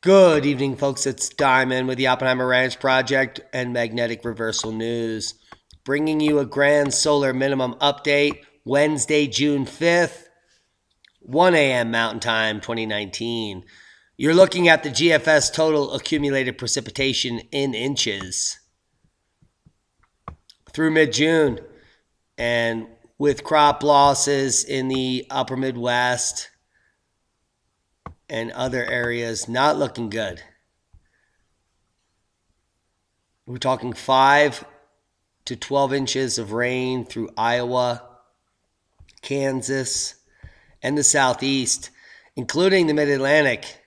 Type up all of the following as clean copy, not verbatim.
Good evening, folks. It's Diamond with the Oppenheimer Ranch Project and Magnetic Reversal News, bringing you a grand solar minimum update Wednesday, June 5th, 1 a.m. Mountain Time 2019. You're looking at the GFS total accumulated precipitation in inches through mid-June, and with crop losses in the upper Midwest and other areas not looking good. We're talking 5 to 12 inches of rain through Iowa, Kansas, and the Southeast, including the Mid-Atlantic.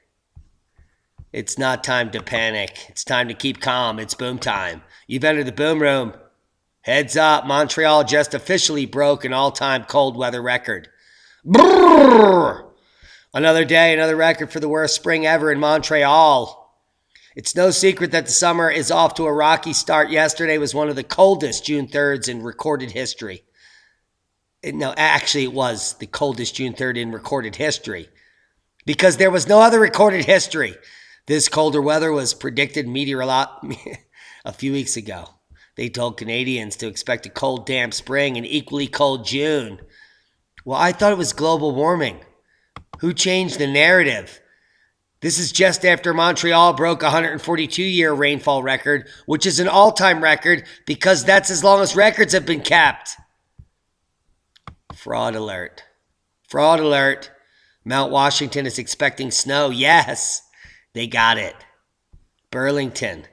It's not time to panic. It's time to keep calm. It's boom time. You've entered the boom room. Heads up, Montreal just officially broke an all-time cold weather record. Brrr! Another day, another record for the worst spring ever in Montreal. It's no secret that the summer is off to a rocky start. Yesterday was one of the coldest June 3rds in recorded history. It was the coldest June 3rd in recorded history because there was no other recorded history. This colder weather was predicted a few weeks ago. They told Canadians to expect a cold, damp spring and equally cold June. Well, I thought it was global warming. Who changed the narrative? This is just after Montreal broke a 142-year rainfall record, which is an all-time record because that's as long as records have been kept. Fraud alert. Fraud alert. Mount Washington is expecting snow. Yes, they got it. Burlington.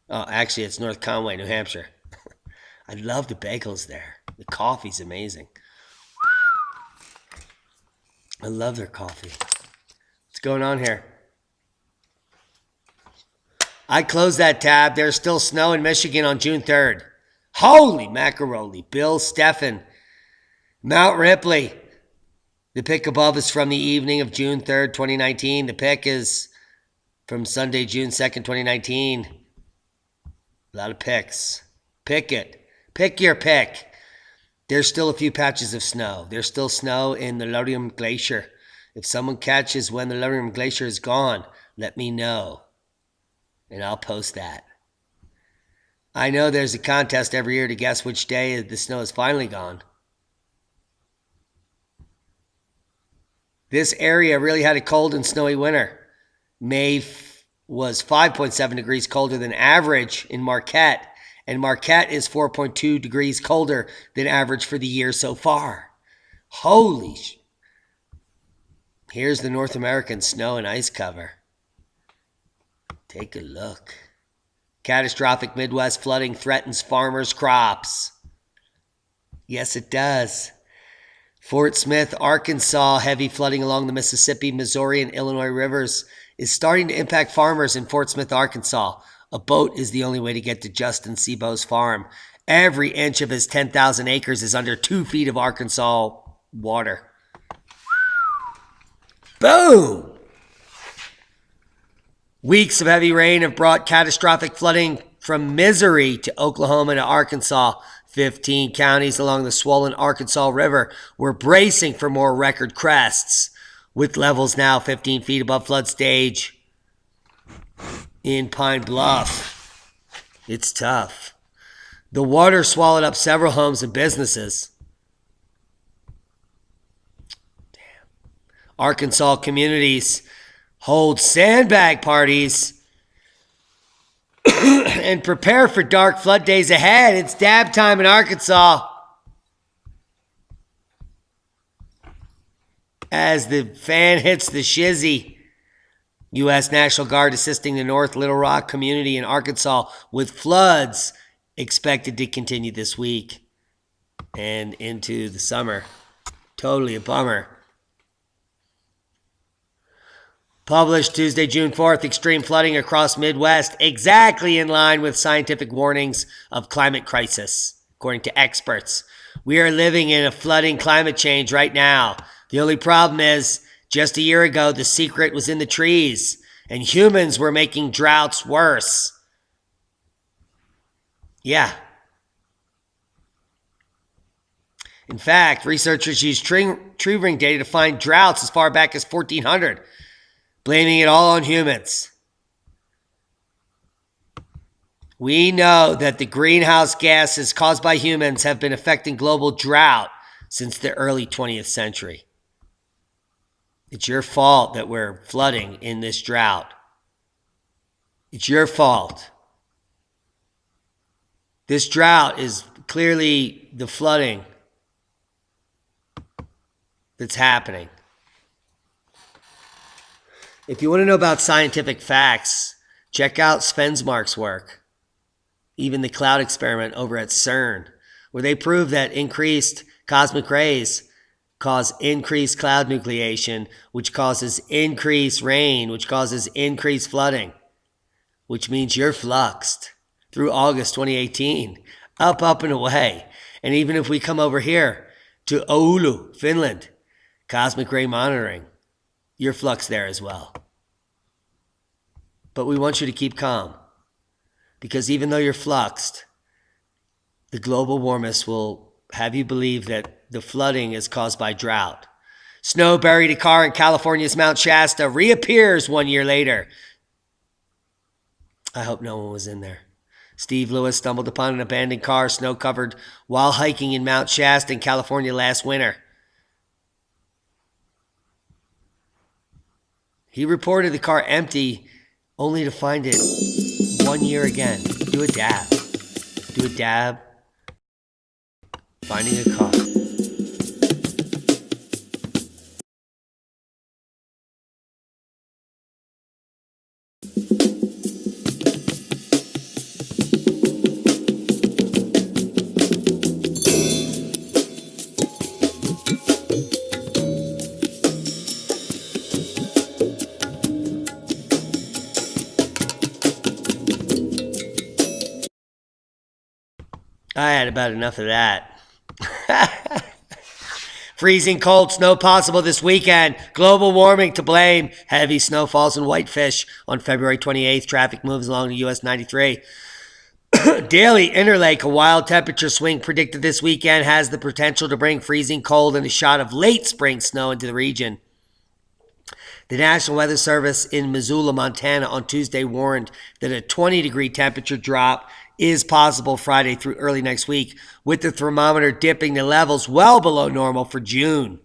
Oh, actually, it's North Conway, New Hampshire. I love the bagels there. The coffee's amazing. I love their coffee. What's going on here? I closed that tab. There's still snow in Michigan on June 3rd. Holy macaroni. Bill Steffen. Mount Ripley. The pick above is from the evening of June 3rd, 2019. The pick is from Sunday, June 2nd, 2019. A lot of picks. Pick it. Pick your pick. There's still a few patches of snow. There's still snow in the Lurium Glacier. If someone catches when the Lurium Glacier is gone, let me know, and I'll post that. I know there's a contest every year to guess which day the snow is finally gone. This area really had a cold and snowy winter. May was 5.7 degrees colder than average in Marquette, and Marquette is 4.2 degrees colder than average for the year so far. Holy sh! Here's the North American snow and ice cover. Take a look. Catastrophic Midwest flooding threatens farmers' crops. Yes, it does. Fort Smith, Arkansas, heavy flooding along the Mississippi, Missouri, and Illinois rivers is starting to impact farmers in Fort Smith, Arkansas. A boat is the only way to get to Justin Seabo's farm. Every inch of his 10,000 acres is under 2 feet of Arkansas water. Boom! Weeks of heavy rain have brought catastrophic flooding from Missouri to Oklahoma to Arkansas. 15 counties along the swollen Arkansas River were bracing for more record crests, with levels now 15 feet above flood stage. In Pine Bluff, it's tough. The water swallowed up several homes and businesses. Damn. Arkansas communities hold sandbag parties and prepare for dark flood days ahead. It's dab time in Arkansas. As the fan hits the shizzy, U.S. National Guard assisting the North Little Rock community in Arkansas with floods expected to continue this week and into the summer. Totally a bummer. Published Tuesday, June 4th, extreme flooding across Midwest, exactly in line with scientific warnings of climate crisis, according to experts. We are living in a flooding climate change right now. The only problem is, just a year ago, the secret was in the trees, and humans were making droughts worse. Yeah. In fact, researchers used tree ring data to find droughts as far back as 1400, blaming it all on humans. We know that the greenhouse gases caused by humans have been affecting global drought since the early 20th century. It's your fault that we're flooding in this drought. It's your fault. This drought is clearly the flooding that's happening. If you want to know about scientific facts, check out Svensmark's work, even the cloud experiment over at CERN, where they prove that increased cosmic rays cause increased cloud nucleation, which causes increased rain, which causes increased flooding, which means you're fluxed through August 2018, up and away. And even if we come over here to Oulu, Finland, cosmic ray monitoring, you're fluxed there as well. But we want you to keep calm, because even though you're fluxed, the global warmest will have you believe that the flooding is caused by drought. Snow buried a car in California's Mount Shasta reappears 1 year later. I hope no one was in there. Steve Lewis stumbled upon an abandoned car, snow-covered, while hiking in Mount Shasta in California last winter. He reported the car empty, only to find it 1 year again. Do a dab. Do a dab. Finding a car. I had about enough of that. Freezing cold snow possible this weekend. Global warming to blame. Heavy snow falls in Whitefish on February 28th. Traffic moves along the US 93. Daily Interlake, a wild temperature swing predicted this weekend, has the potential to bring freezing cold and a shot of late spring snow into the region. The National Weather Service in Missoula, Montana on Tuesday warned that a 20-degree temperature drop is possible Friday through early next week, with the thermometer dipping to levels well below normal for June.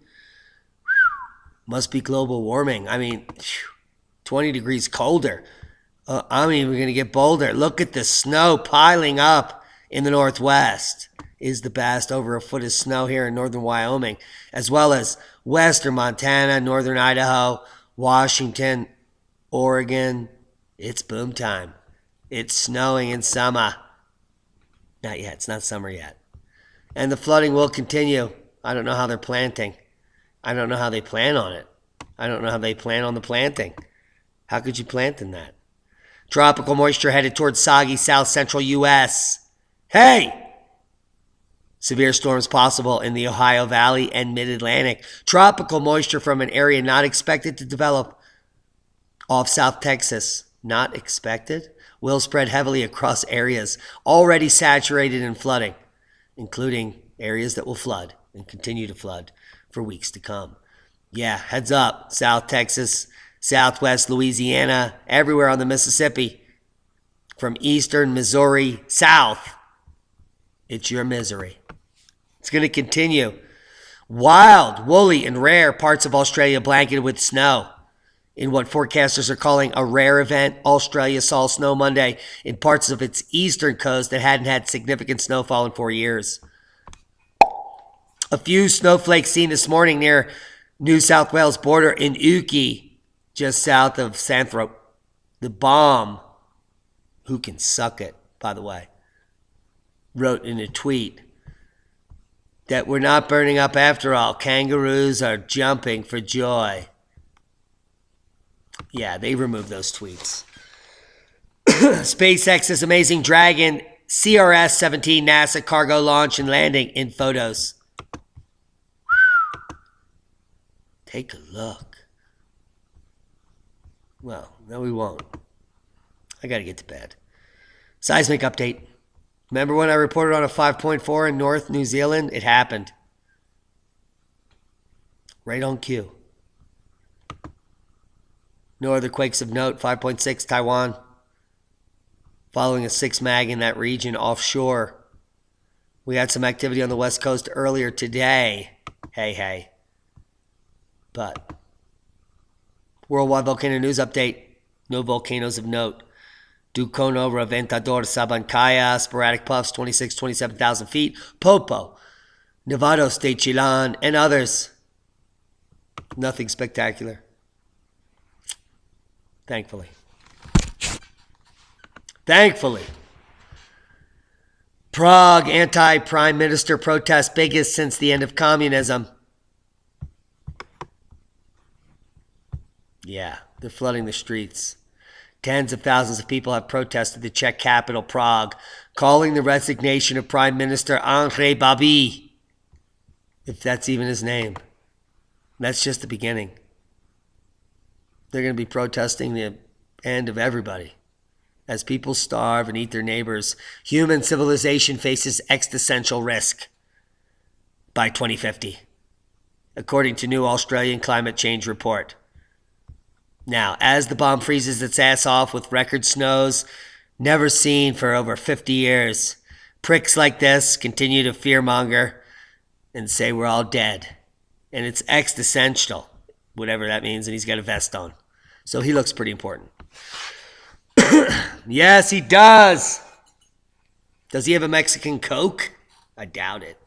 Must be global warming. I mean, 20 degrees colder. I'm even going to get bolder. Look at the snow piling up in the Northwest. Is the best. Over a foot of snow here in northern Wyoming, as well as western Montana, northern Idaho, Washington, Oregon. It's boom time. It's snowing in summer. Not yet. It's not summer yet. And the flooding will continue. I don't know how they're planting. I don't know how they plan on it. I don't know how they plan on the planting. How could you plant in that? Tropical moisture headed towards soggy south central U.S. Hey! Severe storms possible in the Ohio Valley and mid-Atlantic. Tropical moisture from an area not expected to develop off South Texas. Not expected? Will spread heavily across areas already saturated in flooding, including areas that will flood and continue to flood for weeks to come. Yeah, heads up. South Texas, Southwest Louisiana, everywhere on the Mississippi, from eastern Missouri south. It's your misery. It's going to continue. Wild, woolly, and rare parts of Australia blanketed with snow. In what forecasters are calling a rare event, Australia saw snow Monday in parts of its eastern coast that hadn't had significant snowfall in 4 years. A few snowflakes seen this morning near New South Wales border in Uki, just south of Santhrop. The bomb, who can suck it, by the way, wrote in a tweet that we're not burning up after all. Kangaroos are jumping for joy. Yeah, they removed those tweets. SpaceX's Amazing Dragon CRS-17 NASA cargo launch and landing in photos. Take a look. Well, no, we won't. I got to get to bed. Seismic update. Remember when I reported on a 5.4 in North New Zealand? It happened. Right on cue. No other quakes of note. 5.6 Taiwan. following a 6 mag in that region offshore. We had some activity on the west coast earlier today. Hey. But worldwide volcano news update. No volcanoes of note. Ducono, Reventador, Sabancaya, sporadic puffs, 27,000 feet. Popo, Nevados de Chilan, and others. Nothing spectacular. Thankfully. Prague anti-prime minister protest, biggest since the end of communism. Yeah, they're flooding the streets. Tens of thousands of people have protested the Czech capital, Prague, calling the resignation of Prime Minister Andrej Babis, if that's even his name. That's just the beginning. They're going to be protesting the end of everybody. As people starve and eat their neighbors, human civilization faces existential risk by 2050, according to new Australian climate change report. Now, as the bomb freezes its ass off with record snows never seen for over 50 years, pricks like this continue to fearmonger and say we're all dead. And it's existential, whatever that means, and he's got a vest on. So he looks pretty important. Yes, he does. Does he have a Mexican Coke? I doubt it.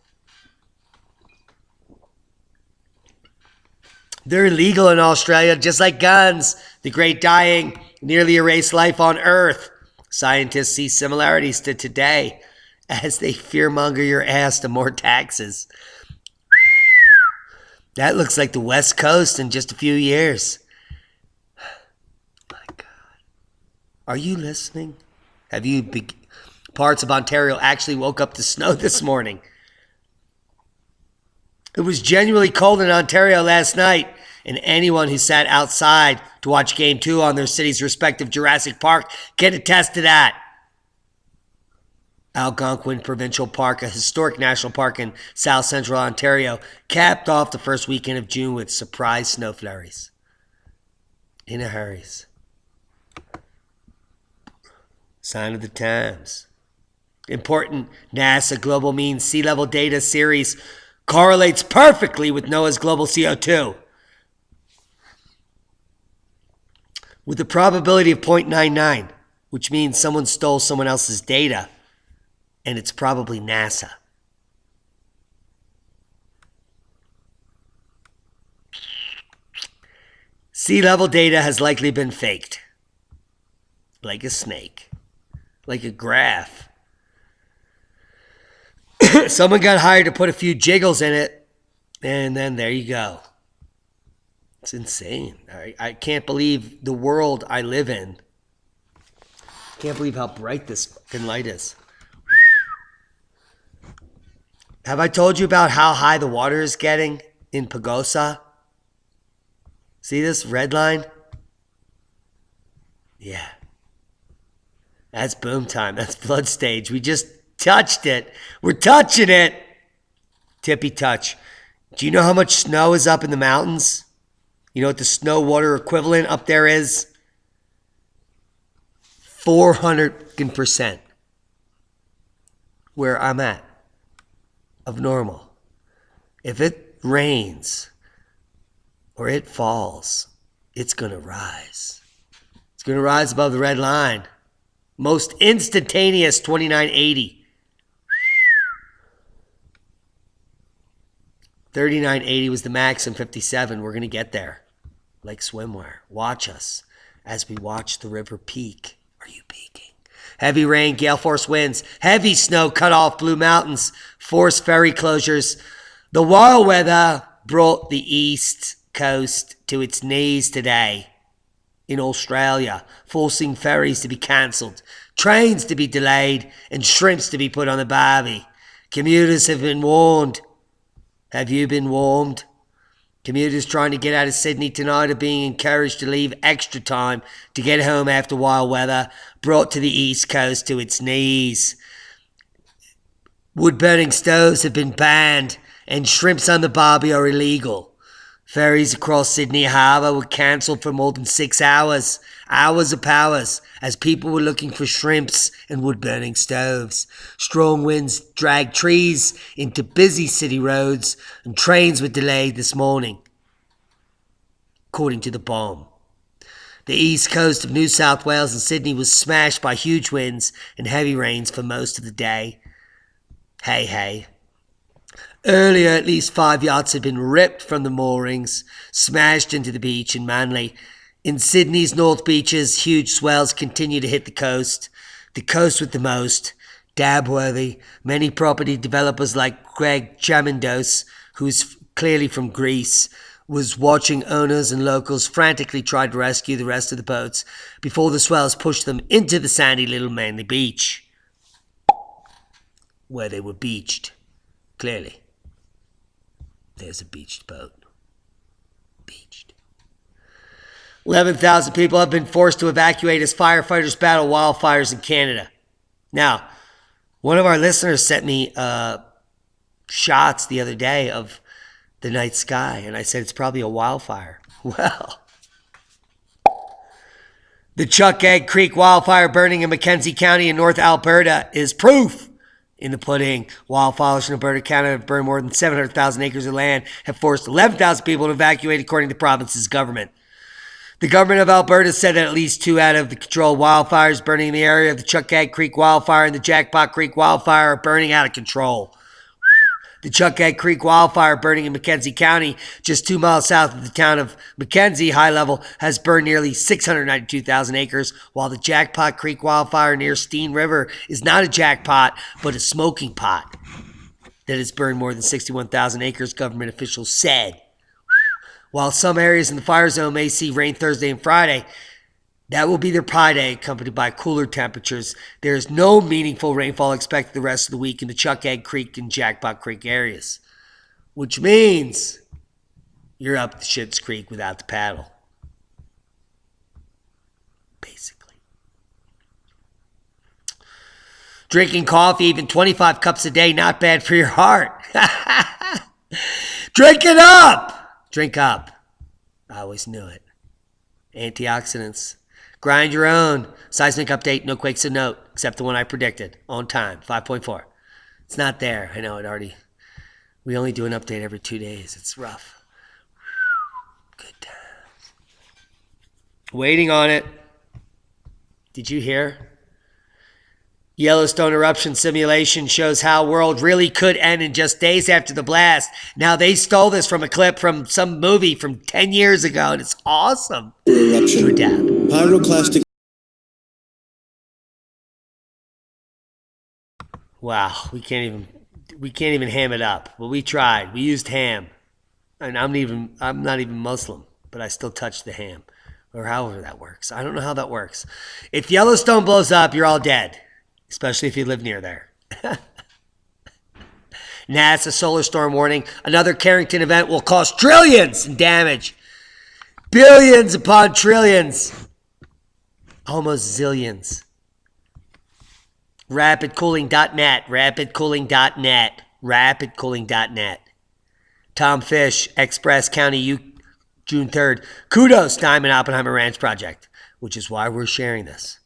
They're illegal in Australia, just like guns. The great dying nearly erased life on Earth. Scientists see similarities to today as they fearmonger your ass to more taxes. That looks like the West Coast in just a few years. My God. Are you listening? Have you parts of Ontario actually woke up to snow this morning? It was genuinely cold in Ontario last night, and anyone who sat outside to watch Game 2 on their city's respective Jurassic Park can attest to that. Algonquin Provincial Park, a historic national park in south central Ontario, capped off the first weekend of June with surprise snow flurries. In a hurry. Sign of the times. Important NASA Global Mean Sea Level Data series correlates perfectly with NOAA's global CO2. With a probability of 0.99, which means someone stole someone else's data, and it's probably NASA. Sea level data has likely been faked. Like a snake. Like a graph. Someone got hired to put a few jiggles in it, and then there you go. It's insane. I can't believe the world I live in. Can't believe how bright this fucking light is. Have I told you about how high the water is getting in Pagosa? See this red line? Yeah. That's boom time. That's flood stage. We just touched it. We're touching it. Tippy touch. Do you know how much snow is up in the mountains? You know what the snow water equivalent up there is? 400% where I'm at of normal. If it rains or it falls, it's going to rise. It's going to rise above the red line. Most instantaneous 2980. 3980 was the max in 57. We're going to get there. Like swimwear. Watch us as we watch the river peak. Are you peaking? Heavy rain, gale force winds, heavy snow cut off Blue Mountains, forced ferry closures. The wild weather brought the east coast to its knees today in Australia, forcing ferries to be cancelled, trains to be delayed, and shrimps to be put on the barbie. Commuters have been warned. Have you been warned? Commuters trying to get out of Sydney tonight are being encouraged to leave extra time to get home after wild weather brought to the east coast to its knees. Wood-burning stoves have been banned and shrimps on the barbie are illegal. Ferries across Sydney Harbour were cancelled for more than 6 hours hours of powers as people were looking for shrimps and wood-burning stoves. Strong winds dragged trees into busy city roads, and trains were delayed this morning, according to the BOM. The east coast of New South Wales and Sydney was smashed by huge winds and heavy rains for most of the day. Hey, hey. Earlier, at least 5 yachts had been ripped from the moorings, smashed into the beach in Manly. In Sydney's North Beaches, huge swells continue to hit the coast with the most. Dabworthy, many property developers like Greg Chamindos, who's clearly from Greece, was watching owners and locals frantically try to rescue the rest of the boats before the swells pushed them into the sandy little Manly beach, where they were beached. Clearly. There's a beached boat. Beached. 11,000 people have been forced to evacuate as firefighters battle wildfires in Canada. Now, one of our listeners sent me shots the other day of the night sky, and I said it's probably a wildfire. Well, the Chuckegg Creek wildfire burning in Mackenzie County in North Alberta is proof in the pudding. Wildfires in Alberta, Canada have burned more than 700,000 acres of land, have forced 11,000 people to evacuate, according to the province's government. The government of Alberta said that at least 2 out of the controlled wildfires burning in the area of the Chuckegg Creek wildfire and the Jackpot Creek wildfire are burning out of control. The Chuckegg Creek wildfire burning in Mackenzie County, just 2 miles south of the town of Mackenzie, high level, has burned nearly 692,000 acres, while the Jackpot Creek wildfire near Steen River is not a jackpot, but a smoking pot that has burned more than 61,000 acres, government officials said. While some areas in the fire zone may see rain Thursday and Friday, that will be their Pi Day, accompanied by cooler temperatures. There is no meaningful rainfall expected the rest of the week in the Chuckegg Creek and Jackpot Creek areas, which means you're up the Schitt's Creek without the paddle, basically. Drinking coffee, even 25 cups a day, not bad for your heart. Drink it up! Drink up. I always knew it. Antioxidants. Grind your own. Seismic update, no quakes of note, except the one I predicted. On time, 5.4. It's not there. I know it already. We only do an update every 2 days. It's rough. Good times. Waiting on it. Did you hear? Yellowstone eruption simulation shows how world really could end in just days after the blast. Now, they stole this from a clip from some movie from 10 years ago, and it's awesome. Eruption. Pyroclastic. Wow, we can't even ham it up. Well, we tried. We used ham. And I'm not even Muslim, but I still touch the ham. Or however that works. I don't know how that works. If Yellowstone blows up, you're all dead. Especially if you live near there. NASA solar storm warning. Another Carrington event will cost trillions in damage. Billions upon trillions. Almost zillions. Rapidcooling.net. Rapidcooling.net. Rapidcooling.net. Tom Fish, Express County, June 3rd. Kudos, time in Oppenheimer Ranch Project, which is why we're sharing this.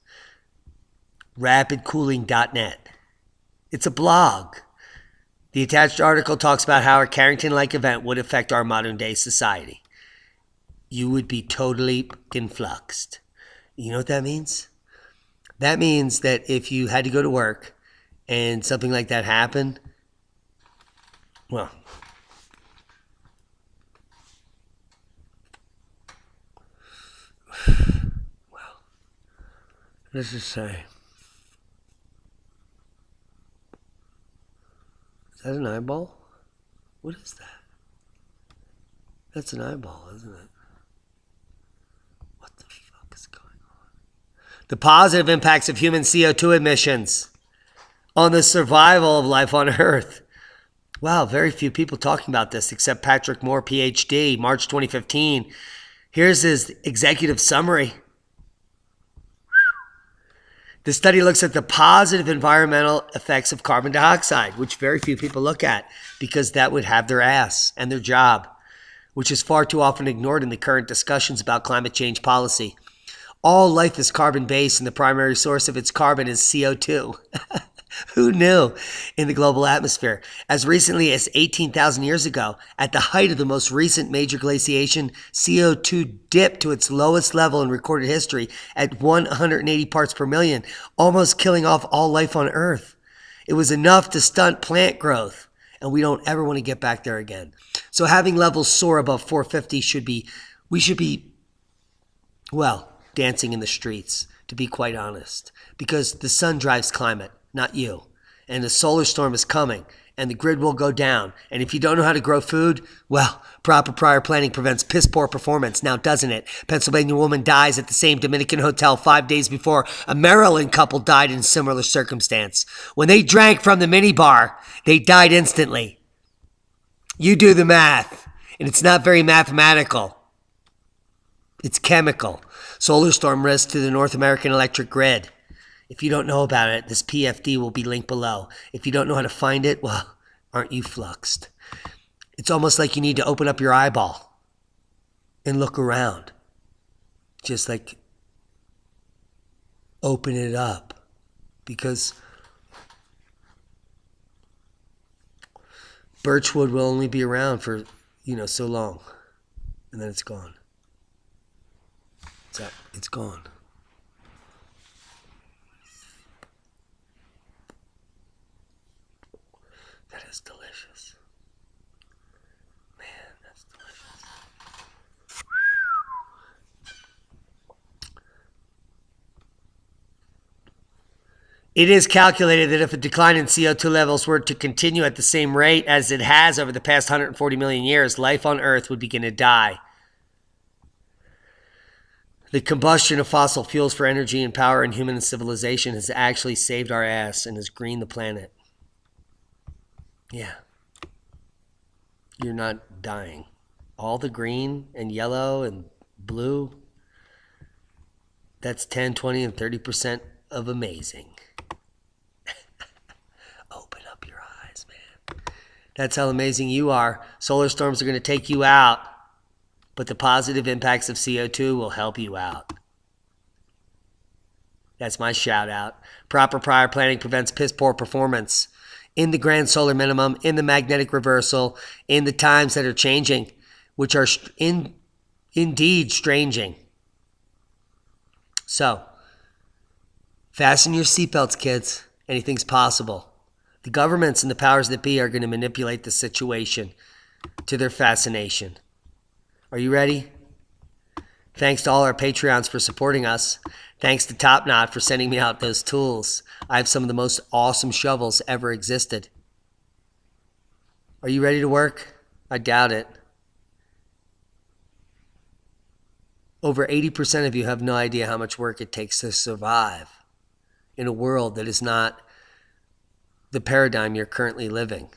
Rapidcooling.net. It's a blog. The attached article talks about how a Carrington-like event would affect our modern-day society. You would be totally influxed. You know what that means? That means that if you had to go to work and something like that happened, well, let's just say, is that an eyeball? What is that? That's an eyeball, isn't it? What the fuck is going on? The positive impacts of human CO2 emissions on the survival of life on Earth. Wow, very few people talking about this except Patrick Moore, PhD, March 2015. Here's his executive summary. The study looks at the positive environmental effects of carbon dioxide, which very few people look at because that would have their ass and their job, which is far too often ignored in the current discussions about climate change policy. All life is carbon-based, and the primary source of its carbon is CO2. Who knew? In the global atmosphere. As recently as 18,000 years ago, at the height of the most recent major glaciation, CO2 dipped to its lowest level in recorded history at 180 parts per million, almost killing off all life on Earth. It was enough to stunt plant growth, and we don't ever want to get back there again. So having levels soar above 450 we should be, well, dancing in the streets, to be quite honest, because the sun drives climate, not you. And the solar storm is coming, and the grid will go down. And if you don't know how to grow food, well, proper prior planning prevents piss poor performance, now doesn't it? Pennsylvania woman dies at the same Dominican hotel 5 days before a Maryland couple died in similar circumstance. When they drank from the minibar, they died instantly. You do the math, and it's not very mathematical. It's chemical. Solar storm risk to the North American electric grid. If you don't know about it, this PFD will be linked below. If you don't know how to find it, well, aren't you fluxed? It's almost like you need to open up your eyeball and look around. Just like open it up. Because birchwood will only be around for, so long. And then it's gone. It's gone. That is delicious. Man, that's delicious. It is calculated that if a decline in CO2 levels were to continue at the same rate as it has over the past 140 million years, life on Earth would begin to die. The combustion of fossil fuels for energy and power in human civilization has actually saved our ass and has greened the planet. Yeah. You're not dying. All the green and yellow and blue, that's 10, 20, and 30% of amazing. Open up your eyes, man. That's how amazing you are. Solar storms are going to take you out, but the positive impacts of CO2 will help you out. That's my shout out. Proper prior planning prevents piss poor performance. In the grand solar minimum, in the magnetic reversal, in the times that are changing, which are indeed stranging. So, fasten your seatbelts, kids. Anything's possible. The governments and the powers that be are going to manipulate the situation to their fascination. Are you ready? Thanks to all our Patreons for supporting us. Thanks to Top Knot for sending me out those tools. I have some of the most awesome shovels ever existed. Are you ready to work? I doubt it. Over 80% of you have no idea how much work it takes to survive in a world that is not the paradigm you're currently living.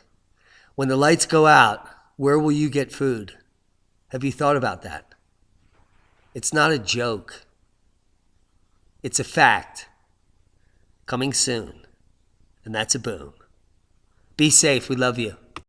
When the lights go out, where will you get food? Have you thought about that? It's not a joke. It's a fact. Coming soon. And that's a boom. Be safe. We love you.